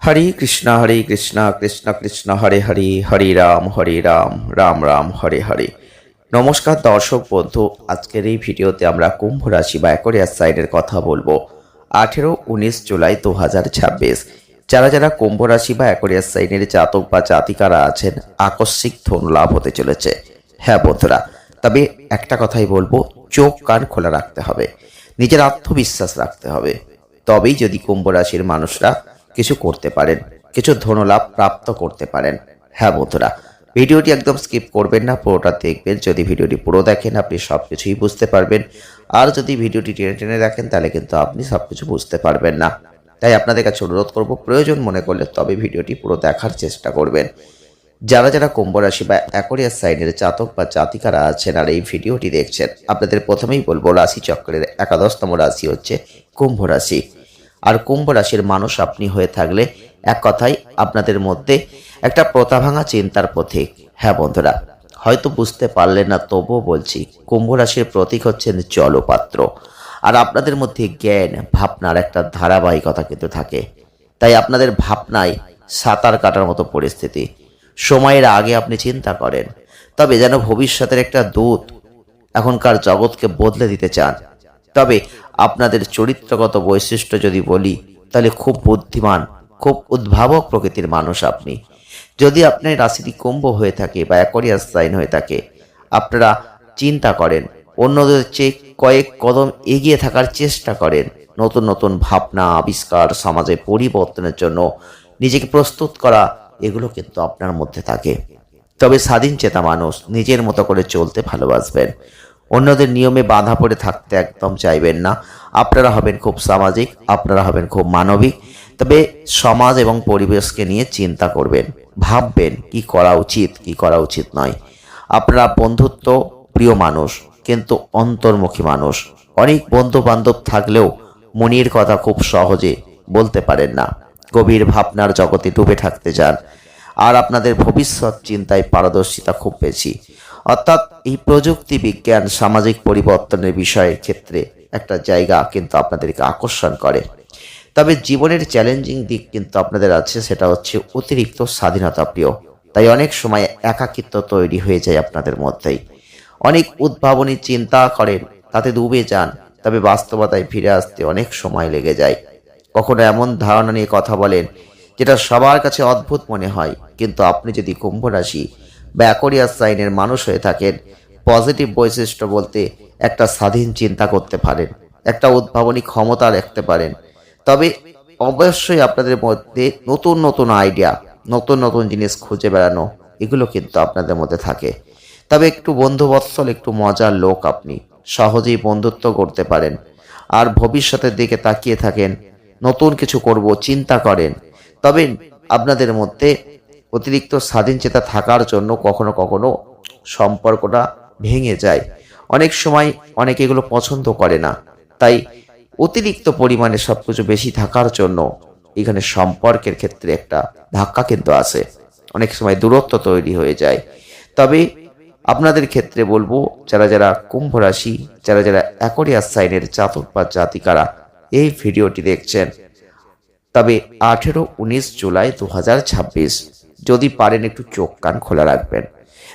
হরে কৃষ্ণ কৃষ্ণ কৃষ্ণ হরে হরে, হরে রাম রাম রাম হরে হরে। নমস্কার দর্শক বন্ধু, আজকের এই ভিডিওতে আমরা কুম্ভ রাশি বা অ্যাকোয়ারিয়াস সাইনের কথা বলবো। 18-19 জুলাই 2026 যারা যারা কুম্ভ রাশি বা অ্যাকোয়ারিয়াস সাইনের জাতক বা জাতিকারা আছেন, আকস্মিক ধন লাভ হতে চলেছে। হ্যাঁ বন্ধুরা, তবে একটা কথাই বলবো, চোখ কান খোলা রাখতে হবে, নিজের আত্মবিশ্বাস রাখতে হবে। তবেই যদি কুম্ভ রাশির মানুষরা কিছু করতে পারেন, কিছু ধনলাভ প্রাপ্ত করতে পারেন। হ্যাঁ বন্ধুরা, ভিডিওটি একদম স্কিপ করবেন না, পুরোটা দেখবেন। যদি ভিডিওটি পুরো দেখেন আপনি সব কিছুই বুঝতে পারবেন, আর যদি ভিডিওটি টেনে টেনে দেখেন তাহলে কিন্তু আপনি সব কিছু বুঝতে পারবেন না। তাই আপনাদের কাছে অনুরোধ করব, প্রয়োজন মনে করলে তবে ভিডিওটি পুরো দেখার চেষ্টা করবেন। যারা যারা কুম্ভ রাশি বা অ্যাকোয়ারিয়াস সাইনের জাতক বা জাতিকারা আছেন আর এই ভিডিওটি দেখছেন, আপনাদের প্রথমেই বলবো রাশি চক্রের 11তম রাশি হচ্ছে কুম্ভ রাশি। আর কুম্ভ রাশির মানুষ আপনি হয়ে থাকলে এক কথায় আপনাদের মধ্যে একটা প্রথাভাঙা চিন্তার প্রতীক। হ্যাঁ বন্ধুরা, হয়তো বুঝতে পারলেন না, তবুও বলছি, কুম্ভ রাশির প্রতীক হচ্ছেন জলপাত্র। আর আপনাদের মধ্যে জ্ঞান ভাবনার একটা ধারাবাহিকতা কিন্তু থাকে। তাই আপনাদের ভাবনায় সাঁতার কাটার মতো পরিস্থিতি। সময়ের আগে আপনি চিন্তা করেন, তবে যেন ভবিষ্যতের একটা দূত এখনকার জগৎকে বদলে দিতে চান। তবে আপনাদের চরিত্রগত বৈশিষ্ট্য যদি বলি, তাহলে খুব বুদ্ধিমান, খুব উদ্ভাবক প্রকৃতির মানুষ আপনি। যদি আপনার রাশিটি কুম্ভ হয়ে থাকে বা অ্যাকোয়ারিয়াস সাইন হয়ে থাকে, আপনারা চিন্তা করেন, অন্যদের চেয়ে কয়েক কদম এগিয়ে থাকার চেষ্টা করেন। নতুন নতুন ভাবনা আবিষ্কার, সমাজে পরিবর্তনের জন্য নিজেকে প্রস্তুত করা, এগুলো কিন্তু আপনার মধ্যে থাকে। তবে স্বাধীন চেতা মানুষ, নিজের মতো করে চলতে ভালোবাসবেন, অন্যদের নিয়মে বাধা পড়ে থাকতে একদম চাইবেন না। আপনারা হবেন খুব সামাজিক, আপনারা হবেন খুব মানবিক। তবে সমাজ এবং পরিবেশকে নিয়ে চিন্তা করবেন, ভাববেন কি করা উচিত কি করা উচিত নয়। আপনারা বন্ধুত্ব প্রিয় মানুষ, কিন্তু অন্তর্মুখী মানুষ। অনেক বন্ধু বান্ধব থাকলেও মনের কথা খুব সহজে বলতে পারেন না, গভীর ভাবনার জগতে ডুবে থাকতে চান। আর আপনাদের ভবিষ্যৎ চিন্তায় পারদর্শিতা খুব বেশি। অর্থাৎ এই প্রযুক্তি বিজ্ঞান সামাজিক পরিবর্তনের বিষয়ের ক্ষেত্রে একটা জায়গা কিন্তু আপনাদেরকে আকর্ষণ করে। তবে জীবনের চ্যালেঞ্জিং দিক কিন্তু আপনাদের আছে, সেটা হচ্ছে অতিরিক্ত স্বাধীনতা প্রিয়। তাই অনেক সময় একাকিত্ব তৈরি হয়ে যায় আপনাদের মধ্যেই। অনেক উদ্ভাবনী চিন্তা করেন, তাতে ডুবে যান, তবে বাস্তবতায় ফিরে আসতে অনেক সময় লেগে যায়। কখনো এমন ধারণা নিয়ে কথা বলেন যেটা সবার কাছে অদ্ভুত মনে হয়, কিন্তু আপনি যদি কুম্ভ রাশি বা অ্যাকোয়ারিয়াস সাইনের মানুষ হয়ে থাকেন, পজিটিভ বৈশিষ্ট্য বলতে একটা স্বাধীন চিন্তা করতে পারেন, একটা উদ্ভাবনী ক্ষমতা রাখতে পারেন। তবে অবশ্যই আপনাদের মধ্যে নতুন নতুন আইডিয়া, নতুন নতুন জিনিস খুঁজে বেড়ানো, এগুলো কিন্তু আপনাদের মধ্যে থাকে। তবে একটু বন্ধুবৎসল, একটু মজার লোক আপনি, সহজেই বন্ধুত্ব করতে পারেন। আর ভবিষ্যতের দিকে তাকিয়ে থাকেন, নতুন কিছু করব চিন্তা করেন। তবে আপনাদের মধ্যে অতিরিক্ত স্বাধীন চেতা থাকার জন্য কখনো কখনো সম্পর্কটা ভেঙে যায়। অনেক সময় অনেকে এগুলো পছন্দ করে না। তাই অতিরিক্ত পরিমাণে সবকিছু বেশি থাকার জন্য এখানে সম্পর্কের ক্ষেত্রে একটা ধাক্কা কিন্তু আসে, অনেক সময় দূরত্ব তৈরি হয়ে যায়। তবে আপনাদের ক্ষেত্রে বলবো, যারা যারা কুম্ভ রাশি, যারা যারা অ্যাকোয়ারিয়াস সাইনের জাতক বা জাতিকারা এই ভিডিওটি দেখছেন, তবে 18-19 জুলাই 2026 যদি পারেন একটু চোখ কান খোলা রাখবেন।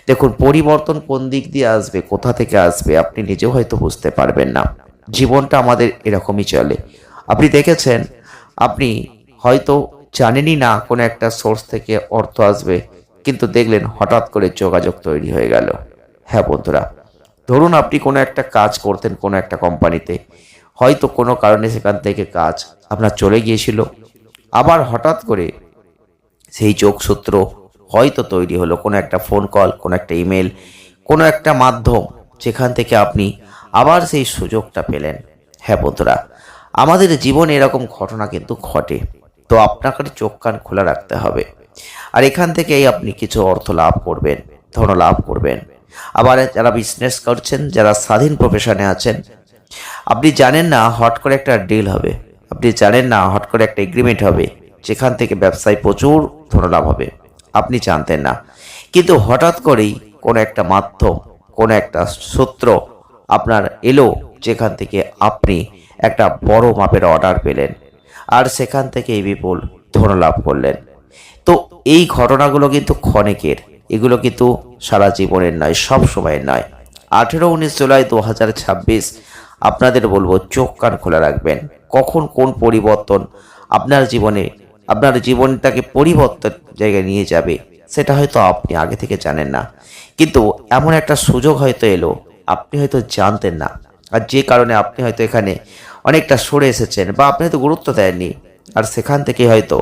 দেখুন, পরিবর্তন কোন দিক দিয়ে আসবে, কোথা থেকে আসবে, আপনি নিজেও হয়তো বুঝতে পারবেন না। জীবনটা আমাদের এরকমই চলে। আপনি দেখেছেন, আপনি হয়তো জানেনই না কোনো একটা সোর্স থেকে অর্থ আসবে, কিন্তু দেখলেন হঠাৎ করে যোগাযোগ তৈরি হয়ে গেল। হ্যাঁ বন্ধুরা, ধরুন আপনি কোনো একটা কাজ করতেন কোনো একটা কোম্পানিতে, হয়তো কোনো কারণে সেখান থেকে কাজ আপনার চলে গিয়েছিল, আবার হঠাৎ করে সেই যোগসূত্র হয়তো তৈরি হলো, কোনো একটা ফোন কল, কোনো একটা ইমেল, কোনো একটা মাধ্যম, যেখান থেকে আপনি আবার সেই সুযোগটা পেলেন। হ্যাঁ বন্ধুরা, আমাদের জীবনে এরকম ঘটনা কিন্তু ঘটে। তো আপনাকে চোখ কান খোলা রাখতে হবে। আর এখান থেকেই আপনি কিছু অর্থ লাভ করবেন, ধন লাভ করবেন। আবার যারা বিজনেস করছেন, যারা স্বাধীন প্রফেশনে আছেন, আপনি জানেন না হট করে একটা ডিল হবে, আপনি জানেন না হট করে একটা এগ্রিমেন্ট হবে, যেখান থেকে ব্যবসায় প্রচুর ধনলাভ হবে, আপনি জানতেন না। কিন্তু হঠাৎ করেই কোনো একটা মাধ্যম, কোনো একটা সূত্র আপনার এলো, যেখান থেকে আপনি একটা বড় মাপের অর্ডার পেলেন। আর সেখান থেকে এই বিপুল ধনলাভ করলেন। তো এই ঘটনাগুলো কিন্তু ক্ষণিকের, এগুলো কিন্তু সারা জীবনের নয়, সব সময়ের নয়। 18-19 জুলাই 2026 আপনাদের বলবো চোখ কান খোলা রাখবেন। কখন কোন পরিবর্তন আপনার জীবনে, আপনার জীবনটাকে পরিবর্তন জায়গায় নিয়ে যাবে সেটা হয়তো আপনি আগে থেকে জানেন না, কিন্তু এমন একটা সুযোগ হয়তো এলো আপনি হয়তো জানতেন না, আর যে কারণে আপনি হয়তো এখানে অনেকটা সরে এসেছেন বা আপনি হয়তো গুরুত্ব দেননি, আর সেখান থেকে হয়তো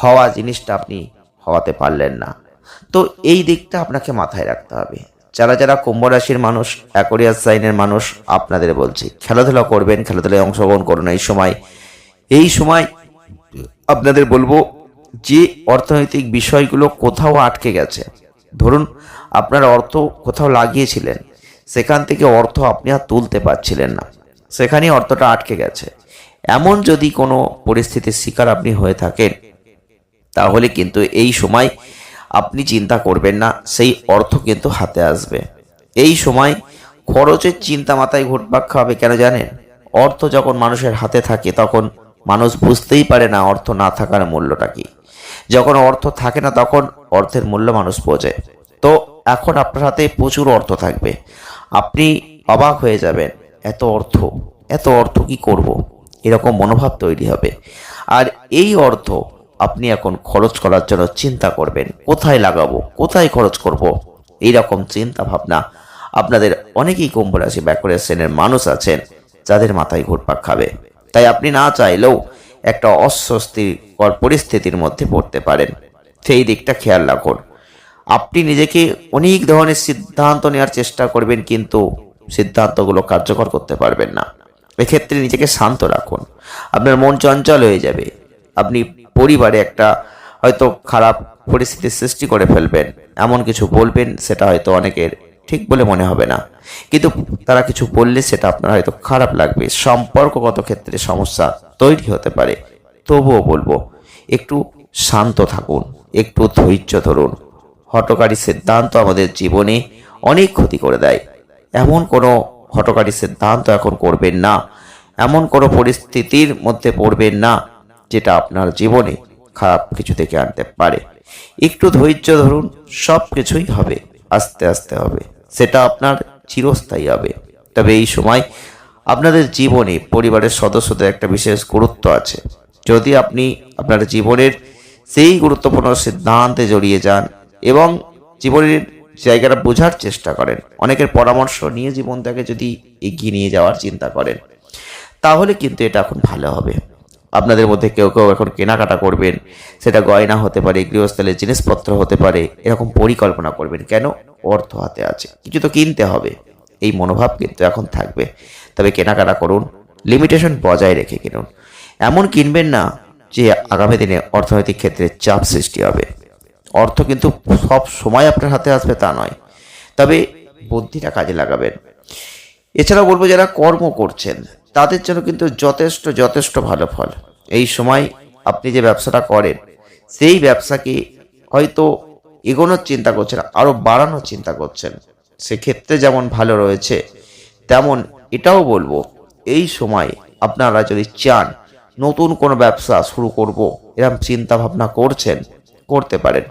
হওয়া জিনিসটা আপনি হওয়াতে পারলেন না। তো এই দিকটা আপনাকে মাথায় রাখতে হবে। যারা যারা কুম্ভ রাশির মানুষ, অ্যাকোয়ারিয়াস সাইনের মানুষ, আপনাদের বলছি খেলাধুলা করবেন, খেলাধুলায় অংশগ্রহণ করুন। এই সময় আপনাদের বলবো যে অর্থনৈতিক বিষয়গুলো কোথাও আটকে গেছে, ধরুন আপনার অর্থ কোথাও লাগিয়েছিলেন, সেখান থেকে অর্থ আপনি আর তুলতে পারছিলেন না, সেখানেই অর্থটা আটকে গেছে, এমন যদি কোনো পরিস্থিতির শিকার আপনি হয়ে থাকেন, তাহলে কিন্তু এই সময় আপনি চিন্তা করবেন না, সেই অর্থ কিন্তু হাতে আসবে। এই সময় খরচের চিন্তা মাথায় ঘুরপাক খাবে, কেন জানেন? অর্থ যখন মানুষের হাতে থাকে তখন মানুষ বুঝতেই পারে না অর্থ না থাকার মূল্যটা কি। যখন অর্থ থাকে না তখন অর্থের মূল্য মানুষ বোঝে। তো এখন আপনার হাতে প্রচুর অর্থ থাকবে, আপনি অবাক হয়ে যাবেন, এত অর্থ কি করব, এরকম মনোভাব তৈরি হবে। আর এই অর্থ আপনি এখন খরচ করার জন্য চিন্তা করবেন, কোথায় লাগাবো, কোথায় খরচ করব, এইরকম চিন্তা ভাবনা আপনাদের অনেকেই কুম্ভ রাশি বা অ্যাকোয়ারিয়াস সাইনের মানুষ আছেন যাদের মাথায় ঘুরপাক খাবে। তাই আপনি না চাইলেও একটা অস্বস্তিকর পরিস্থিতির মধ্যে পড়তে পারেন, সেই দিকটা খেয়াল রাখুন। আপনি নিজেকে অনেক ধরনের সিদ্ধান্ত নেওয়ার চেষ্টা করবেন, কিন্তু সিদ্ধান্তগুলো কার্যকর করতে পারবেন না। এক্ষেত্রে নিজেকে শান্ত রাখুন, আপনার মন চঞ্চল হয়ে যাবে, আপনি পরিবারে একটা হয়তো খারাপ পরিস্থিতির সৃষ্টি করে ফেলবেন, এমন কিছু বলবেন সেটা হয়তো অনেকের ঠিক বলে মনে হবে না, কিন্তু তারা কিছু বললে সেটা আপনার হয়তো খারাপ লাগবে, সম্পর্কগত ক্ষেত্রে সমস্যা তৈরি হতে পারে। তবুও বলবো একটু শান্ত থাকুন, একটু ধৈর্য ধরুন। হঠকারী সিদ্ধান্ত আমাদের জীবনে অনেক ক্ষতি করে দেয়, এমন কোনো হঠকারী সিদ্ধান্ত এখন করবেন না, এমন কোনো পরিস্থিতির মধ্যে পড়বেন না যেটা আপনার জীবনে খারাপ কিছু থেকে আনতে পারে। একটু ধৈর্য ধরুন, সব কিছুই হবে, আস্তে আস্তে হবে, সেটা আপনার চিরস্থায়ী হবে। তবে এই সময় আপনাদের জীবনে পরিবারের সদস্যদের একটা বিশেষ গুরুত্ব আছে। যদি আপনি আপনার জীবনের সেই গুরুত্বপূর্ণ সিদ্ধান্তে জড়িয়ে যান এবং জীবনের জায়গাটা বোঝার চেষ্টা করেন, অনেকের পরামর্শ নিয়ে জীবনটাকে যদি এগিয়ে নিয়ে যাওয়ার চিন্তা করেন, তাহলে কিন্তু এটা এখন ভালো হবে। আপনাদের মধ্যে কেউ কেউ এখন কেনাকাটা করবেন, সেটা গয়না হতে পারে, গৃহস্থলের জিনিসপত্র হতে পারে, এরকম পরিকল্পনা করবেন। কেন? অর্থ হাতে আছে, কিছু তো কিনতে হবে, এই মনোভাব কিন্তু এখন থাকবে। তবে কেনাকাটা করুন, লিমিটেশন বজায় রেখে কিনুন, এমন কিনবেন না যে আগামী দিনে অর্থনৈতিক ক্ষেত্রে চাপ সৃষ্টি হবে। অর্থ কিন্তু সব সময় আপনার হাতে আসবে তা নয়, তবে বুদ্ধিটা কাজে লাগাবেন। এছাড়াও বলবো যারা কর্ম করছেন তাদের জন্য কিন্তু যথেষ্ট ভালো ফল। এই সময় আপনি যে ব্যবসাটা করেন সেই ব্যবসাকে হয়তো এগোনোর চিন্তা করছেন, আরো বাড়ানোর চিন্তা করছেন, সেক্ষেত্রে যেমন ভালো রয়েছে, তেমন এটাও বলবো এই সময় আপনারা যদি চান নতুন কোনো ব্যবসা শুরু করব, এরকম চিন্তা ভাবনা করছেন, করতে পারেন,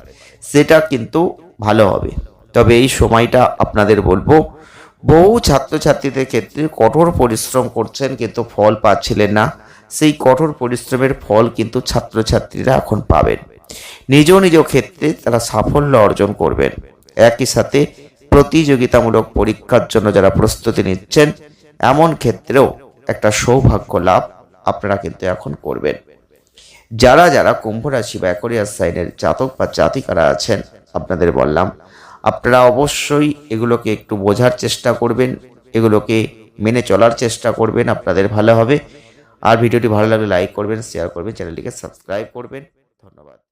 সেটা কিন্তু ভালো হবে। তবে এই সময়টা আপনাদের বলবো বহু ছাত্রছাত্রীদের ক্ষেত্রে কঠোর পরিশ্রম করছেন কিন্তু ফল পাচ্ছিলেন না, সেই কঠোর পরিশ্রমের ফল কিন্তু ছাত্রছাত্রীরা এখন পাবেন, নিজ নিজ ক্ষেত্রে তারা সাফল্য অর্জন করবেন। একই সাথে প্রতিযোগিতামূলক পরীক্ষার জন্য যারা প্রস্তুতি নিচ্ছেন, এমন ক্ষেত্রেও একটা সৌভাগ্য লাভ আপনারা কিন্তু এখন করবেন। যারা যারা কুম্ভ রাশি বা অ্যাকোয়ারিয়াস সাইনের জাতক বা জাতিকারা আছেন, আপনাদের বললাম আপনারা অবশ্যই এগুলোকে একটু বোঝার চেষ্টা করবেন, এগুলোকে মেনে চলার চেষ্টা করবেন, আপনাদের ভালো হবে। আর ভিডিওটি ভালো লাগলে লাইক করবেন, শেয়ার করবেন, চ্যানেলটিকে সাবস্ক্রাইব করবেন। ধন্যবাদ।